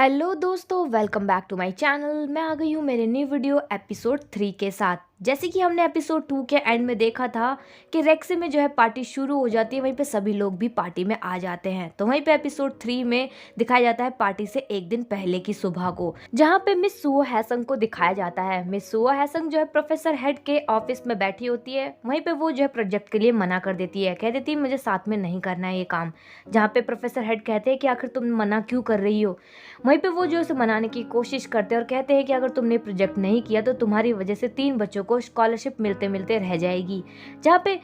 Hello दोस्तों, welcome back to my channel. मैं आ गई हूँ मेरे न्यू वीडियो एपिसोड 3 के साथ। जैसे कि हमने एपिसोड 2 के एंड में देखा था कि रेक्से में जो है पार्टी शुरू हो जाती है, वहीं पे सभी लोग भी पार्टी में आ जाते हैं। तो वहीं पे एपिसोड 3 में दिखाया जाता है पार्टी से एक दिन पहले की सुबह को, जहाँ पे मिस सुओ हैसंग को दिखाया जाता है। मिस सुओ हैसंग जो है प्रोफेसर हेड के ऑफिस में बैठी होती है। वहीं पे वो जो है प्रोजेक्ट के लिए मना कर देती है, कह देती है मुझे साथ में नहीं करना है ये काम। जहाँ पे प्रोफेसर हेड कहते हैं कि आखिर तुम मना क्यों कर रही हो। वहीं पे वो जो उसे मनाने की कोशिश करते हैं और कहते हैं कि अगर तुमने प्रोजेक्ट नहीं किया तो तुम्हारी वजह से 3 बच्चों को स्कॉलरशिप मिलते मिलते रह जाएगी। जहाँ पे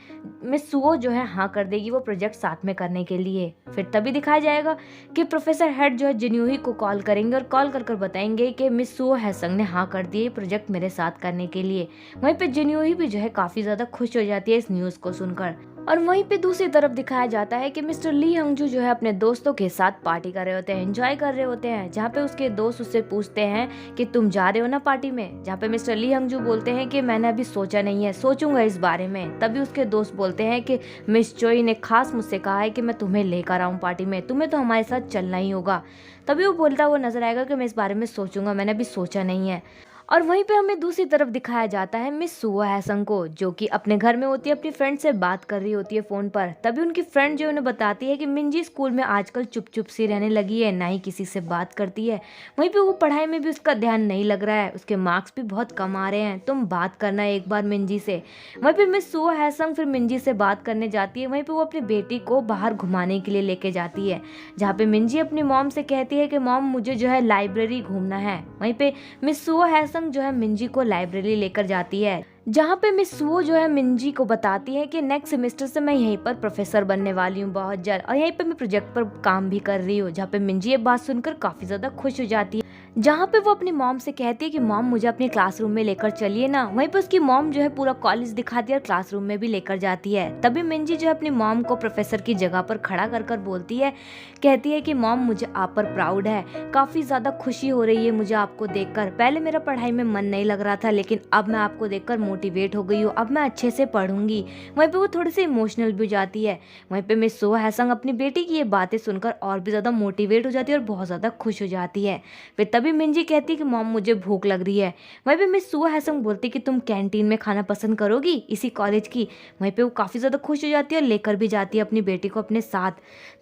मिस सुओ जो है हाँ कर देगी वो प्रोजेक्ट साथ में करने के लिए। फिर तभी दिखाया जाएगा कि प्रोफेसर हेड जो है जिन्यूही को कॉल करेंगे और कॉल कर बताएंगे कि मिस सुओ हैसंग ने हाँ कर दिए प्रोजेक्ट मेरे साथ करने के लिए। वहीं पे जिन्यूही भी जो है काफी ज्यादा खुश हो जाती है इस न्यूज को सुनकर। और वहीं पे दूसरी तरफ दिखाया जाता है कि मिस्टर ली हंगजू जो है अपने दोस्तों के साथ पार्टी कर रहे होते हैं, एंजॉय कर रहे होते हैं। जहाँ पे उसके दोस्त उससे पूछते हैं कि तुम जा रहे हो ना पार्टी में। जहाँ पे मिस्टर ली हंगजू बोलते हैं कि मैंने अभी सोचा नहीं है, सोचूंगा इस बारे में। तभी उसके दोस्त बोलते हैं कि मिस चोई ने खास मुझसे कहा है कि मैं तुम्हें लेकर आऊँ पार्टी में, तुम्हें तो हमारे साथ चलना ही होगा। तभी वो बोलता वो नजर आएगा कि मैं इस बारे में सोचूंगा, मैंने अभी सोचा नहीं है। और वहीं पे हमें दूसरी तरफ दिखाया जाता है मिस सुओ हैसंग को, जो कि अपने घर में होती है, अपनी फ्रेंड से बात कर रही होती है फोन पर। तभी उनकी फ्रेंड जो उन्हें बताती है कि मिंजी स्कूल में आजकल चुप चुप सी रहने लगी है, ना ही किसी से बात करती है। वहीं पे वो पढ़ाई में भी उसका ध्यान नहीं लग रहा है, उसके मार्क्स भी बहुत कम आ रहे हैं, तुम बात करना एक बार मिंजी से। वहीं पे मिस सुओ हैसंग फिर मिंजी से बात करने जाती है। वहीं पे वो अपनी बेटी को बाहर घुमाने के लिए लेके जाती है, जहाँ पे मिंजी अपनी मॉम से कहती है कि मॉम मुझे जो है लाइब्रेरी घूमना है। वहीं पे मिस सुओ हैसंग जो है मिंजी को लाइब्रेरी लेकर जाती है, जहाँ पे मिस सुओ जो है मिंजी को बताती है कि नेक्स्ट सेमेस्टर से मैं यहीं पर प्रोफेसर बनने वाली हूँ बहुत जल्द, और यहीं पे मैं प्रोजेक्ट पर काम भी कर रही हूँ। जहाँ पे मिंजी ये बात सुनकर काफी ज्यादा खुश हो जाती है, जहाँ पे वो अपनी मॉम से कहती है कि मॉम मुझे अपने क्लासरूम में लेकर चलिए ना। वहीं पे उसकी मॉम जो है पूरा कॉलेज दिखाती है और क्लासरूम में भी लेकर जाती है। तभी मिंजी जो है अपनी मॉम को प्रोफेसर की जगह पर खड़ा कर बोलती है, कहती है कि मॉम मुझे आप पर प्राउड है, काफी ज्यादा खुशी हो रही है मुझे आपको देखकर। पहले मेरा पढ़ाई में मन नहीं लग रहा था, लेकिन अब मैं आपको देखकर मोटिवेट हो गई हूँ, अब मैं अच्छे से पढ़ूंगी। वहीं पे वो थोड़ी सी इमोशनल भी हो जाती है। वहीं पे मिस सुओ हैसंग अपनी बेटी की ये बातें सुनकर और भी ज्यादा मोटिवेट हो जाती है और बहुत ज्यादा खुश हो जाती है। फिर तभी मिंजी कहती है कि मॉम मुझे भूख लग रही है। वहीं पे मिस सुओ हैसंग बोलती है कि तुम कैंटीन में खाना पसंद करोगी इसी कॉलेज की। वहीं पे वो काफी ज्यादा खुश हो जाती है और लेकर भी जाती है अपनी बेटी को अपने साथ।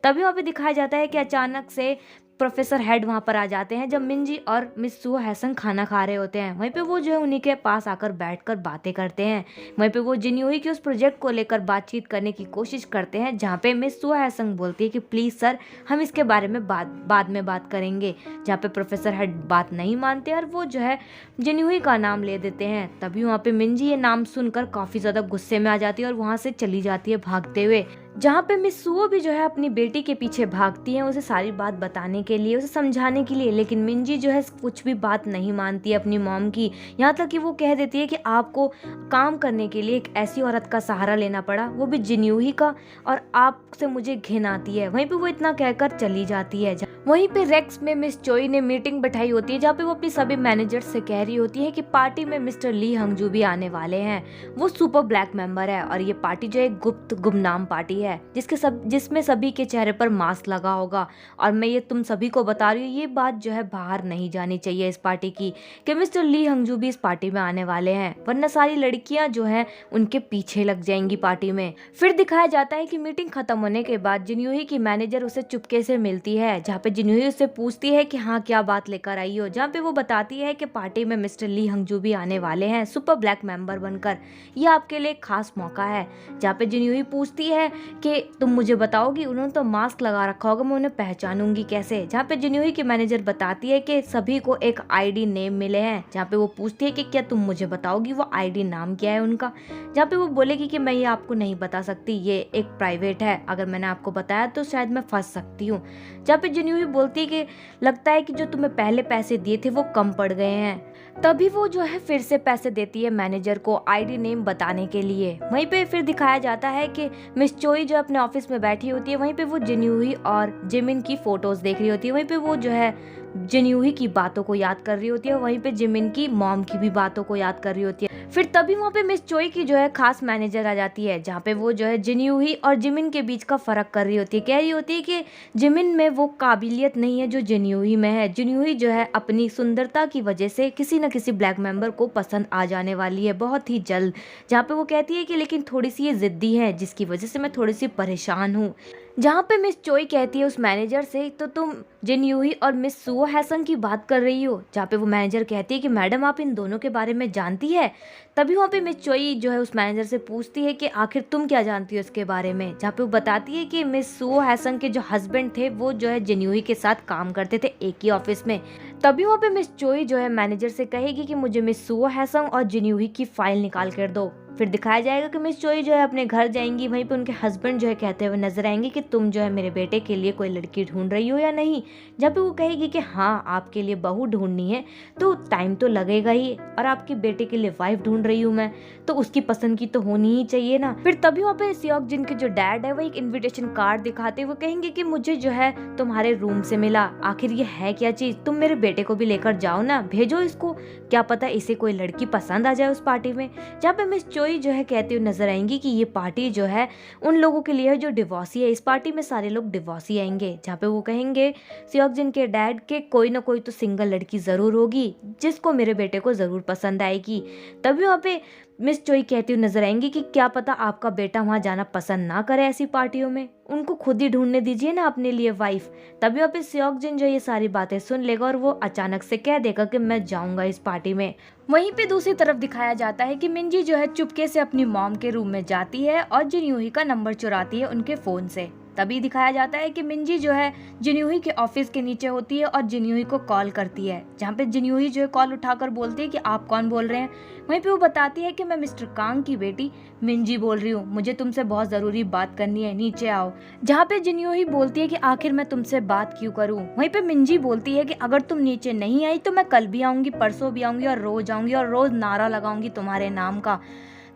तभी वहाँ पे दिखाया जाता है कि अचानक से प्रोफेसर हेड वहां पर आ जाते हैं, जब मिंजी और मिस सुओ हैसंग खाना खा रहे होते हैं। वहीं पे वो जो है उन्हीं के पास आकर बैठकर बातें करते हैं। वहीं पे वो जिन्यूही के उस प्रोजेक्ट को लेकर बातचीत करने की कोशिश करते हैं, जहाँ पे मिस सुओ हैसंग बोलती है कि प्लीज सर हम इसके बारे में बाद में बात करेंगे। जहाँ पे प्रोफेसर हेड बात नहीं मानते और वो जो है जिन्यूही का नाम ले देते हैं। तभी वहाँ पे मिंजी ये नाम सुनकर काफी ज्यादा गुस्से में आ जाती है और वहां से चली जाती है भागते हुए। जहाँ पे मिस सुओ भी जो है अपनी बेटी के पीछे भागती है उसे सारी बात बताने के लिए, उसे समझाने के लिए, लेकिन मिंजी जो है कुछ भी बात नहीं मानती है अपनी मॉम की। यहाँ तक कि वो कह देती है कि आपको काम करने के लिए एक ऐसी औरत का सहारा लेना पड़ा, वो भी जिन्यूही का, और आपसे मुझे घिन आती है। वहीं पे वो इतना कहकर चली जाती है। वहीं पे रेक्स में मिस चोई ने मीटिंग बैठाई होती है, जहाँ पे वो अपनी सभी मैनेजर से कह रही होती है कि पार्टी में मिस्टर ली हंगजू भी आने वाले हैं। वो सुपर ब्लैक मेंबर है और ये पार्टी जो है गुप्त गुमनाम पार्टी है, जिसमें सभी के चेहरे पर मास्क लगा होगा। और मैं ये तुम सभी को बता रही हूँ, ये बात जो है बाहर नहीं जानी चाहिए इस पार्टी की, कि मिस्टर ली हंगजू भी इस पार्टी में आने वाले हैं, वरना सारी लड़कियां जो हैं उनके पीछे लग जाएंगी पार्टी में। फिर दिखाया जाता है कि मीटिंग खत्म होने के बाद जिन्यूही की मैनेजर उसे चुपके से मिलती है, जहाँ पे जिन्यूही उससे पूछती है कि हाँ क्या बात लेकर आई हो। जहाँ पे वो बताती है कि पार्टी में मिस्टर ली हंगजू भी आने वाले हैं सुपर ब्लैक मेंबर बनकर, ये आपके लिए खास मौका है। जहाँ पे जिन्यूही पूछती है कि तुम मुझे बताओगी, उन्होंने तो मास्क लगा रखा होगा, मैं उन्हें पहचानूंगी कैसे। जहाँ पे जिन्यूही की मैनेजर बताती है कि सभी को एक आईडी नेम मिले हैं। जहाँ पे वो पूछती है कि क्या तुम मुझे बताओगी वो आईडी नाम क्या है उनका। जहाँ पे वो बोलेगी कि मैं ये आपको नहीं बता सकती, ये एक प्राइवेट है, अगर मैंने आपको बताया तो शायद मैं फंस सकती हूँ। जहाँ पे जिन्यूही बोलती है कि लगता है कि जो तुम्हें पहले पैसे दिए थे वो कम पड़ गए हैं। तभी वो जो है फिर से पैसे देती है मैनेजर को आईडी नेम बताने के लिए। वहीं पे फिर दिखाया जाता है कि मिस चोई जो अपने ऑफिस में बैठी होती है, वहीं पे वो जिन्यूही और जिमिन की फोटोज देख रही होती है। वहीं पे वो जो है जिन्यूही की बातों को याद कर रही होती है, वहीं पे जिमिन की मॉम की भी बातों को याद कर रही होती है। फिर तभी वहाँ पे मिस चोई की जो है खास मैनेजर आ जाती है, जहाँ पे वो जो है जिन्यूही और जिमिन के बीच का फ़र्क कर रही होती है। कह रही होती है कि जिमिन में वो काबिलियत नहीं है जो जिन्यूही में है। जिन्यूही जो है अपनी सुंदरता की वजह से किसी न किसी ब्लैक मेंबर को पसंद आ जाने वाली है बहुत ही जल्द। जहाँ पे वो कहती है कि लेकिन थोड़ी सी ये ज़िद्दी है, जिसकी वजह से मैं थोड़ी सी परेशान हूँ। जहाँ पे मिस चोई कहती है उस मैनेजर से, तो तुम जिन्यूही और मिस सुओ हैसन की बात कर रही हो। जहाँ पे वो मैनेजर कहती है कि मैडम आप इन दोनों के बारे में जानती है। तभी वहाँ पे मिस चोई जो है उस मैनेजर से पूछती है कि आखिर तुम क्या जानती हो इसके बारे में। जहाँ पे वो बताती है कि मिस सुओ हैसन के जो हस्बैंड थे वो जो है जिन्यूही के साथ काम करते थे एक ही ऑफिस में। तभी वहाँ पे मिस चोई जो है मैनेजर से कहेगी कि मुझे मिस सुओ हैसन और जिन्यूही की फाइल निकाल कर दो। फिर दिखाया जाएगा कि मिस चोई जो है अपने घर जाएंगी, वहीं पे उनके हस्बैंड जो है कहते हुए नजर आएंगे कि तुम जो है मेरे बेटे के लिए कोई लड़की ढूंढ रही हो या नहीं। जब पे वो कहेगी कि हाँ आपके लिए बहू ढूंढनी है तो टाइम तो लगेगा ही, और आपके बेटे के लिए वाइफ ढूंढ रही हूँ मैं, तो उसकी पसंद की तो होनी ही चाहिए ना। फिर तभी वहाँ पे सियोक जिन के जो डैड है वो एक इन्विटेशन कार्ड दिखाते हुए कहेंगे कि मुझे जो है तुम्हारे रूम से मिला, आखिर ये है क्या चीज, तुम मेरे बेटे को भी लेकर जाओ ना, भेजो इसको, क्या पता इसे कोई लड़की पसंद आ जाए उस पार्टी में। जहाँ पे मिस चोई जो है कहती हुई नजर आएंगी कि ये पार्टी जो है उन लोगों के लिए है जो डिवोर्सी है, इस पार्टी में सारे लोग डिवोर्सी आएंगे। जहाँ पे वो कहेंगे सियोक जिन के डैड के कोई ना कोई तो सिंगल लड़की जरूर होगी जिसको मेरे बेटे को जरूर पसंद आएगी। तभी वहाँ पे मिस चोई कहती हुई नजर आएंगी कि क्या पता आपका बेटा वहां जाना पसंद ना करे ऐसी पार्टियों में, उनको खुद ही ढूंढने दीजिए ना अपने लिए वाइफ। तभी वहाँ पे सियोक जिन जो ये सारी बातें सुन लेगा और वो अचानक से कह देगा कि मैं जाऊंगा इस पार्टी में। वहीं पे दूसरी तरफ दिखाया जाता है कि मिंजी जो है चुपके से अपनी मॉम के रूम में जाती है और जिन्यूही का नंबर चुराती है उनके फोन से। तभी दिखाया जाता है कि मिंजी जो है जिन्यूही के ऑफिस के नीचे होती है और जिन्यूही को कॉल करती है। जहाँ पे जिन्यूही जो है कॉल उठाकर बोलती है कि आप कौन बोल रहे हैं। वहीं पे वो बताती है कि मैं मिस्टर कांग की बेटी मिंजी बोल रही हूँ, मुझे तुमसे बहुत जरूरी बात करनी है, नीचे आओ। जहाँ पे जिन्यूही बोलती है कि आखिर मैं तुमसे बात क्यों करूँ। वहीं पे मिंजी बोलती है कि अगर तुम नीचे नहीं आई तो मैं कल भी आऊंगी, परसों भी आऊंगी और रोज नारा लगाऊंगी तुम्हारे नाम का।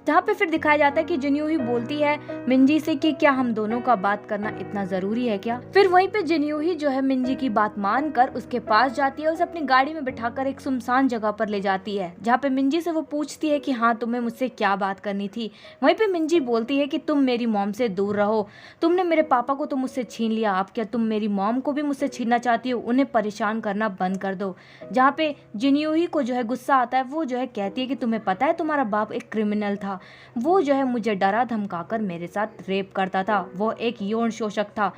जहाँ पे फिर दिखाया जाता है कि जिन्यूही बोलती है मिंजी से कि क्या हम दोनों का बात करना इतना जरूरी है क्या। फिर वहीं पे जिन्यूही जो है मिंजी की बात मानकर उसके पास जाती है, उसे अपनी गाड़ी में बिठाकर एक सुनसान जगह पर ले जाती है। जहाँ पे मिंजी से वो पूछती है कि हाँ तुम्हें मुझसे क्या बात करनी थी। वहीं पे मिंजी बोलती है कि तुम मेरी मॉम से दूर रहो, तुमने मेरे पापा को तो मुझसे छीन लिया, अब क्या तुम मेरी मॉम को भी मुझसे छीनना चाहती हो, उन्हें परेशान करना बंद कर दो। जहाँ पे जिन्यूही को जो है गुस्सा आता है, वो जो है कहती है कि तुम्हें पता है तुम्हारा बाप एक क्रिमिनल था, वो जो है मुझे डरा धमकाकर मेरे साथ रेप करता था, वो एक यौन शोषक था।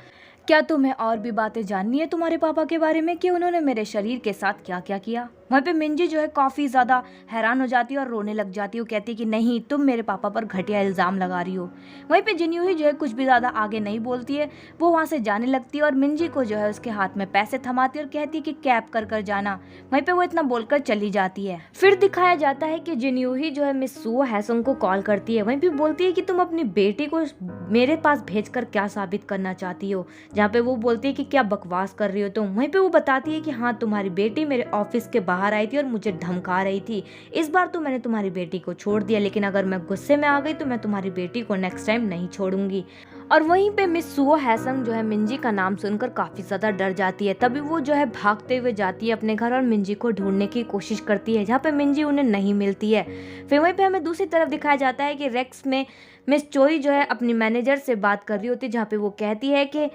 क्या तुम्हें और भी बातें जाननी है तुम्हारे पापा के बारे में कि उन्होंने मेरे शरीर के साथ क्या क्या किया। वहीं पे मिंजी जो है काफी ज्यादा हैरान हो जाती है और रोने लग जाती है। वो कहती है कि नहीं तुम मेरे पापा पर घटिया इल्जाम लगा रही हो। वहीं पे जिन्यूही जो है कुछ भी ज्यादा आगे नहीं बोलती है, वो वहां से जाने लगती है और मिंजी को जो है उसके हाथ में पैसे थमाती है और कहती है कि कैब कर कर जाना। वहीं पे वो इतना बोलकर चली जाती है। फिर दिखाया जाता है कि जिन्यूही जो है मिस सुओ हैसंग को कॉल करती है। वहीं पे बोलती है कि तुम अपनी बेटी को मेरे पास भेजकर क्या साबित करना चाहती हो। जहाँ पे वो बोलती है कि क्या बकवास कर रही हो तुम। वहीं पे वो बताती है कि हाँ तुम्हारी बेटी मेरे ऑफिस के बाहर आई थी और मुझे धमका रही थी, इस बार तो मैंने तुम्हारी बेटी को छोड़ दिया, लेकिन अगर मैं गुस्से में आ गई तो मैं तुम्हारी बेटी को नेक्स्ट टाइम नहीं छोड़ूंगी। और वहीं पे मिस सुओ हैसंग जो है मिंजी का नाम सुनकर काफी ज्यादा डर जाती है। तभी वो जो है भागते हुए जाती है अपने घर और मिंजी को ढूंढने की कोशिश करती है, जहाँ पे मिंजी उन्हें नहीं मिलती है। फिर वहीं पे हमें दूसरी तरफ दिखाया जाता है कि रेक्स में मिस चोई जो है अपनी मैनेजर से बात कर रही होती है, जहाँ पे वो कहती है कि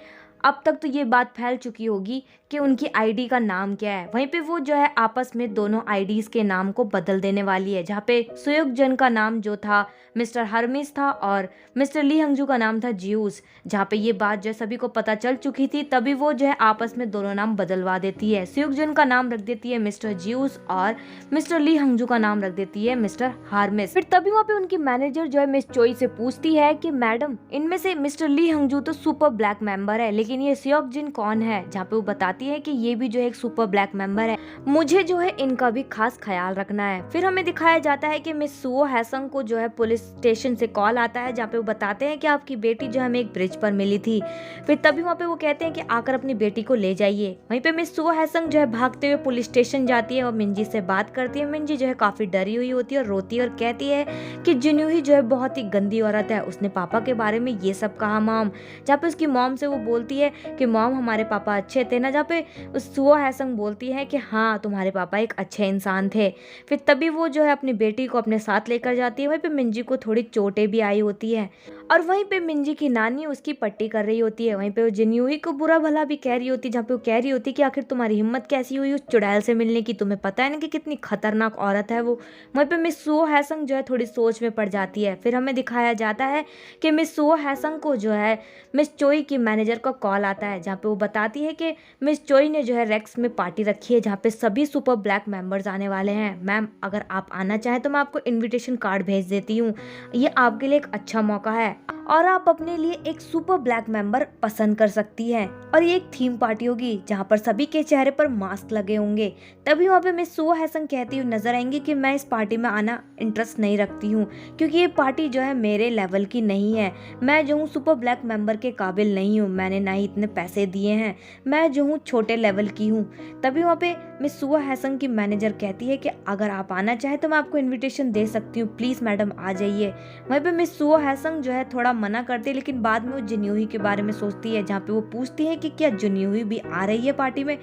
अब तक तो ये बात फैल चुकी होगी कि उनकी आईडी का नाम क्या है। वहीं पे वो जो है आपस में दोनों आईडीज के नाम को बदल देने वाली है, जहाँ पे सुयुक जन का नाम जो था मिस्टर हरमिस था और मिस्टर ली हंगजू का नाम था जियूस। जहाँ पे ये बात जो सभी को पता चल चुकी थी, तभी वो जो है आपस में दोनों नाम बदलवा देती है। सुयुक जन का नाम रख देती है मिस्टर जियूस और मिस्टर ली हंगजू का नाम रख देती है मिस्टर हारमिस। फिर तभी वहाँ पे उनकी मैनेजर जो है मिस चोई से पूछती है कि मैडम इनमें से मिस्टर ली हंगजू तो सुपर ब्लैक मेंबर है, लेकिन ये सियोक जिन कौन है। जहाँ पे वो बताती है कि ये भी जो है एक सुपर ब्लैक मेंबर है, मुझे जो है इनका भी खास ख्याल रखना है। फिर हमें दिखाया जाता है कि मिस सुओ हैसंग को जो है पुलिस स्टेशन से कॉल आता है, जहाँ पे वो बताते हैं कि आपकी बेटी जो हमें एक ब्रिज पर मिली थी। फिर तभी वहाँ पे वो कहते हैं कि आकर अपनी बेटी को ले जाइए। वहीं पे मिस सुओ हैसंग जो है भागते हुए पुलिस स्टेशन जाती है और मिंजी से बात करती है। मिंजी जो है काफी डरी हुई होती है और रोती है और कहती है कि जिन्यूही जो है बहुत ही गंदी औरत है, उसने पापा के बारे में ये सब कहा मॉम। जहाँ पे उसकी मॉम से वो बोलती है है कि मॉम हमारे पापा अच्छे थे ना, जहाँ पे उस सुओ हैसंग बोलती है कि हाँ तुम्हारे पापा एक अच्छे इंसान थे। फिर तभी वो जो है अपनी बेटी को अपने साथ लेकर जाती है। वहीं पे मिंजी को थोड़ी चोटें भी आई होती है और वहीं पे मिंजी की नानी उसकी पट्टी कर रही होती है। वहीं पे वो जिन्यूई को बुरा भला भी कह रही होती है, जहाँ पे वो कह रही होती है कि आखिर तुम्हारी हिम्मत कैसी हुई उस चुड़ैल से मिलने की, तुम्हें पता है ना कि कितनी खतरनाक औरत है वो। वहीं पे मिस सुओ हैसंग जो है थोड़ी सोच में पड़ जाती है। फिर हमें दिखाया जाता है कि मिस सुओ हैसंग को जो है मिस चोई की मैनेजर का कॉल आता है, जहाँ पे वो बताती है कि मिस चोई ने जो है रेक्स में पार्टी रखी है जहाँ पे सभी सुपर ब्लैक मेंबर्स आने वाले हैं। मैम अगर आप आना चाहें तो मैं आपको इनविटेशन कार्ड भेज देती हूँ, ये आपके लिए एक अच्छा मौका है और आप अपने लिए एक सुपर ब्लैक मेंबर पसंद कर सकती हैं। और ये एक थीम पार्टी होगी जहाँ पर सभी के चेहरे पर मास्क लगे होंगे। तभी वहाँ पे मिस सुओ हैसंग कहती हुई नजर आएंगी कि मैं इस पार्टी में आना इंटरेस्ट नहीं रखती हूँ, क्योंकि ये पार्टी जो है मेरे लेवल की नहीं है। मैं जो हूँ सुपर ब्लैक मेंबर के काबिल नहीं हूँ, मैंने ना ही इतने पैसे दिए हैं, मैं जो हूँ छोटे लेवल की हूँ। तभी वहाँ पे मिस सुओ हैसंग की मैनेजर कहती है कि अगर आप आना चाहें तो मैं आपको इन्विटेशन दे सकती हूँ, प्लीज़ मैडम आ जाइए। वहीं पे मिस सुओ हैसंग जो है थोड़ा मना करती है, लेकिन बाद में वो जिन्यूही के बारे में सोचती है, जहाँ पे वो पूछती है कि क्या जिन्यूही भी आ रही है पार्टी में।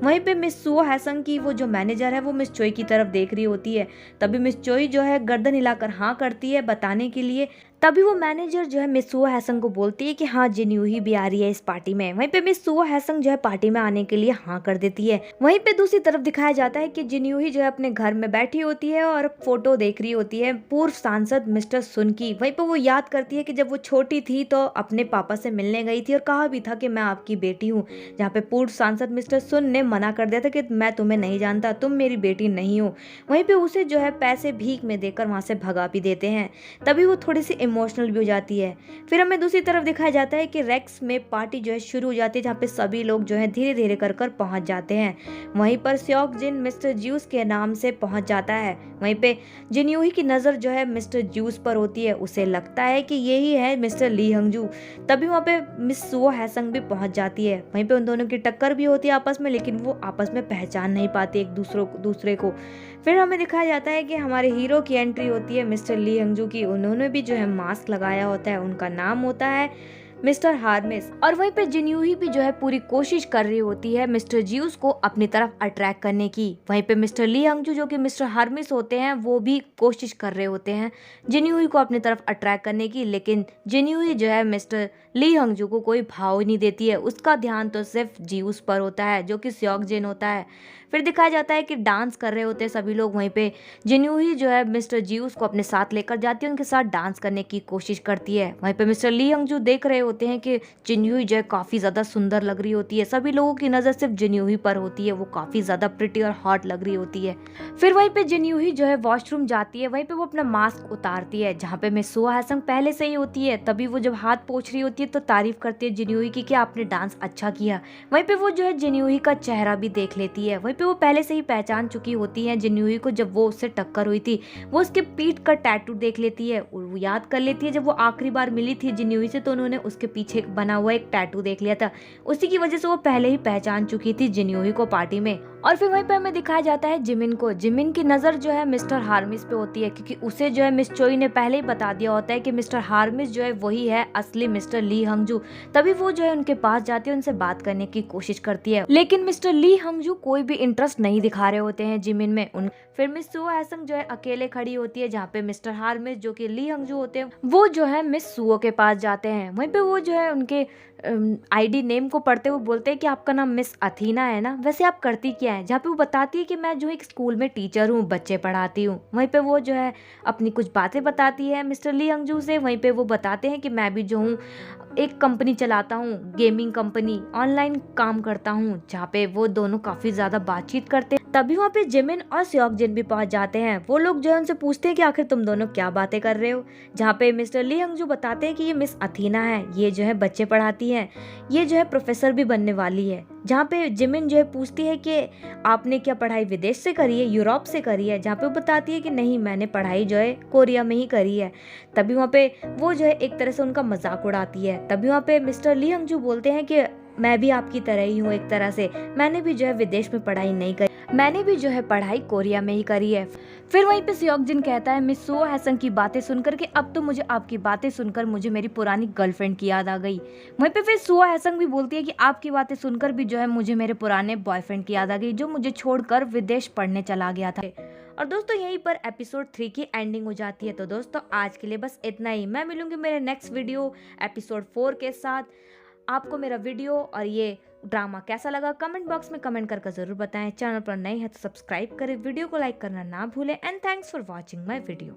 वहीं पे मिस सुओ हैसंग की वो जो मैनेजर है वो मिस चोई की तरफ देख रही होती है। तभी मिस चोई जो है गर्दन हिलाकर हाँ करती है बताने के लिए। तभी वो मैनेजर जो है मिस सुओ हैसंग को बोलती है कि हाँ जिन्यूही भी आ रही है इस पार्टी में। वहीं पे मिस सुओ हैसंग जो है पार्टी में आने के लिए हाँ कर देती है। वहीं पे दूसरी तरफ दिखाया जाता है कि जिन्यूही जो है अपने घर में बैठी होती है और फोटो देख रही होती है पूर्व सांसद मिस्टर सुन की। वहीं पे वो याद करती है कि जब वो छोटी थी तो अपने पापा से मिलने गई थी और कहा भी था कि मैं आपकी बेटी हूँ, जहाँ पे पूर्व सांसद मिस्टर सुन ने मना कर दिया था कि मैं तुम्हें नहीं जानता, तुम मेरी बेटी नहीं हो। वहीं पे उसे जो है पैसे भीख में देकर वहां से भगा भी देते हैं। तभी वो थोड़ी सी इमोशनल भी हो जाती है। फिर हमें दूसरी तरफ दिखाया जाता है कि रेक्स में पार्टी जो है शुरू हो जाती है, जहाँ पे सभी लोग जो है धीरे धीरे कर कर पहुंच जाते हैं। वहीं पर स्योक जिन मिस्टर ज्यूस के नाम से पहुंच जाता है। वहीं पे जिन्यूही की नज़र जो है मिस्टर ज्यूस पर होती है, उसे लगता है कि यही है मिस्टर ली हंगजू। तभी वहाँ पे मिस सुओ हैसंग भी पहुंच जाती है। वहीं पे उन दोनों की टक्कर भी होती है आपस में, लेकिन वो आपस में पहचान नहीं पाते एक दूसरे को। फिर हमें दिखाया जाता है कि हमारे हीरो की एंट्री होती है मिस्टर ली हंगजू की। उन्होंने भी जो है मास्क लगाया होता है, उनका नाम होता है मिस्टर हार्मिस। और वहीं पे जिन्यूही भी जो है पूरी कोशिश कर रही होती है मिस्टर ज्यूस को अपनी तरफ अट्रैक्ट करने की। वहीं पे मिस्टर ली हंगजू जो कि मिस्टर हार्मिस होते हैं वो भी कोशिश कर रहे होते हैं जिन्यूही को अपनी तरफ अट्रैक्ट करने की, लेकिन जिन्यूही जो है मिस्टर ली हंगजू को कोई भाव नहीं देती है। उसका ध्यान तो सिर्फ ज्यूस पर होता है जो कि स्योक जिन होता है। फिर दिखाया जाता है कि डांस कर रहे होते हैं सभी लोग। वहीं पे जिन्यूही जो है मिस्टर ज्यूस को अपने साथ लेकर जाती है, उनके साथ डांस करने की कोशिश करती है। वहीं पे मिस्टर ली हंगजू देख रहे होते हैं कि जिन्यूही जो है काफ़ी ज़्यादा सुंदर लग रही होती है। सभी लोगों की नज़र सिर्फ जिन्यूही पर होती है, वो काफ़ी ज़्यादा प्रिटी और हॉट लग रही होती है। फिर वहीं पे जिन्यूही जो है वॉशरूम जाती है। वहीं पे वो अपना मास्क उतारती है, जहाँ पे मिस सुओ हैसंग पहले से ही होती है। तभी वो जब हाथ पोंछ रही होती है तो तारीफ करती है जिन्यूही की कि आपने डांस अच्छा किया। वहीं पे वो जो है जिन्यूही का चेहरा भी देख लेती है। वहीं पे वो पहले से ही पहचान चुकी होती है जिन्यूही को, जब वो उससे टक्कर हुई थी। वो उसके पीठ का टैटू देख लेती है और वो याद कर लेती है जब वो आखिरी बार मिली थी जिन्यूही से तो उन्होंने उसके पीछे बना हुआ एक टैटू देख लिया था। उसी की वजह से वो पहले ही पहचान चुकी थी जिन्यूही को पार्टी में। और फिर वहीं पे हमें दिखाया जाता है जिमिन को। जिमिन की नज़र जो है मिस्टर हार्मिस पे होती है, क्योंकि उसे जो है मिस चोई ने पहले ही बता दिया होता है कि मिस्टर हार्मिस जो है वही है असली मिस्टर ली हंगजू। तभी वो जो है उनके पास जाती है, उनसे बात करने की कोशिश करती है, लेकिन मिस्टर ली हंगजू कोई भी इंटरेस्ट नहीं दिखा रहे होते हैं जिमिन में। फिर मिस सुओ हैसंग जो है अकेले खड़ी होती है, जहाँ पे मिस्टर हार्मिस जो कि ली हंगजू होते हैं वो जो है मिस सुओ के पास जाते हैं। वहीं पे वो जो है उनके आईडी नेम को पढ़ते हुए बोलते हैं कि आपका नाम मिस अथीना है ना, वैसे आप करती क्या है। जहाँ पे वो बताती है कि मैं जो एक स्कूल में टीचर हूँ, बच्चे पढ़ाती हूँ। वहीं पे वो जो है अपनी कुछ बातें बताती है मिस्टर ली हंगजू से। वहीं पे वो बताते हैं कि मैं भी जो हूँ एक कंपनी चलाता हूँ, गेमिंग कंपनी, ऑनलाइन काम करता हूँ, जहाँ पे वो दोनों काफ़ी ज़्यादा बातचीत करते हैं। तभी वहाँ पे जिमिन और स्योक जिन भी पहुँच जाते हैं। वो लोग जो है उनसे पूछते हैं कि आखिर तुम दोनों क्या बातें कर रहे हो, जहाँ पे मिस्टर ली हंगजू बताते हैं कि ये मिस अथीना है, ये जो है बच्चे पढ़ाती है, ये जो है प्रोफेसर भी बनने वाली है। जहाँ पे जिमिन जो है पूछती है कि आपने क्या पढ़ाई विदेश से करी है, यूरोप से करी है, जहाँ पे वो बताती है कि नहीं मैंने पढ़ाई जो है कोरिया में ही करी है। तभी वहाँ पे वो जो है एक तरह से उनका मजाक उड़ाती है। तभी वहाँ पे मिस्टर ली हंगजू बोलते हैं कि मैं भी आपकी तरह ही हूँ, एक तरह से मैंने भी जो है विदेश में पढ़ाई नहीं करी। मैंने भी जो है पढ़ाई कोरिया में ही करी है। फिर वहीं पे सियोकजिन कहता है मिस सो हैसंग की बातें सुनकर के अब तो मुझे आपकी बातें सुनकर मुझे मेरी पुरानी गर्लफ्रेंड की याद आ गई। वहीं पे फिर सो हैसंग भी बोलती है कि आपकी बातें सुनकर भी जो है मुझे मेरे पुराने बॉयफ्रेंड की याद आ गई जो मुझे छोड़कर विदेश पढ़ने चला गया था। और दोस्तों यहीं पर एपिसोड 3 की एंडिंग हो जाती है। तो दोस्तों आज के लिए बस इतना ही। मैं मिलूंगी मेरे नेक्स्ट वीडियो एपिसोड 4 के साथ। आपको मेरा वीडियो और ये ड्रामा कैसा लगा कमेंट बॉक्स में कमेंट करके ज़रूर बताएं। चैनल पर नए हैं तो सब्सक्राइब करें, वीडियो को लाइक करना ना भूलें। And thanks for watching my video.